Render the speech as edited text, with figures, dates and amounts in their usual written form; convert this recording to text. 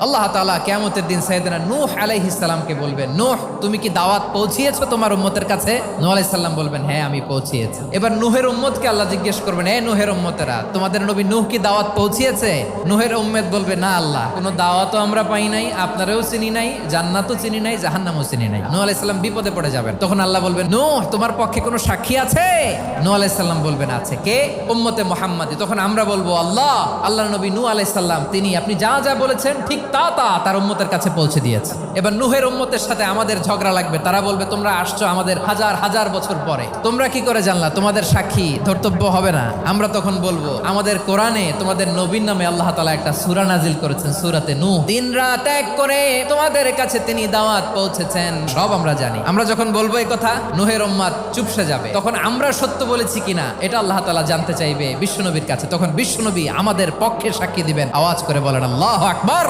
আল্লাহ তাআলা কিয়ামতের দিন সাইয়েদনা নূহ আলাইহিস সালামকে বলবেন, নূহ তুমি কি দাওয়াত পৌঁছিয়েছো তোমার উম্মতের কাছে? নূহ আলাইহিস সালাম বলবেন, হ্যাঁ আমি পৌঁছিয়েছি। এবার নূহের উম্মতকে আল্লাহ জিজ্ঞেস করবেন, হে নূহের উম্মতেরা, তোমাদের নবী নূহ কি দাওয়াত পৌঁছিয়েছে? নূহের উম্মত বলবে, না আল্লাহ, কোনো দাওয়াতও আমরা পাই নাই, আপনারাও চিনি নাই, জান্নাতও চিনি নাই, জাহান্নামও চিনি নাই। নূহ আলাইহিস সালাম বিপদে পড়ে যাবেন। তখন আল্লাহ বলবেন, নূহ তোমার পক্ষে কোনো সাক্ষী আছে? নূহ আলাইহিস সালাম বলবেন, আছে। কে? উম্মতে মুহাম্মাদি। তখন আমরা বলবো, আল্লাহর নবী নূহ আলাইহিস সালাম তিনি আপনি যা যা বলেছেন ঠিক তা তার উম্মতের কাছে পৌঁছে দিয়েছে। এবার নূহের উম্মতের সাথে আমাদের ঝগড়া লাগবে। তারা বলবে, তোমরা আসছো আমাদের হাজার হাজার বছর পরে, তোমরা কি করে জানলা? তোমাদের সাক্ষী ধর্তব্য হবে না? আমরা তখন বলবো, আমাদের কোরআনে তোমাদের নবীর নামে আল্লাহ তাআলা একটা সূরা নাজিল করেছেন, সূরাতে নূহ। দিন রাত এক করে তোমাদের কাছে তিনি দাওয়াত পৌঁছেছেন, সব আমরা জানি। আমরা যখন বলবো এই কথা, নূহের উম্মত চুপসে যাবে। তখন আমরা সত্য বলেছি কিনা এটা আল্লাহ তাআলা জানতে চাইবে বিশ্বনবীর কাছে। তখন বিশ্বনবী আমাদের পক্ষে সাক্ষী দিবেন। আওয়াজ করে বলেন আল্লাহু আকবার।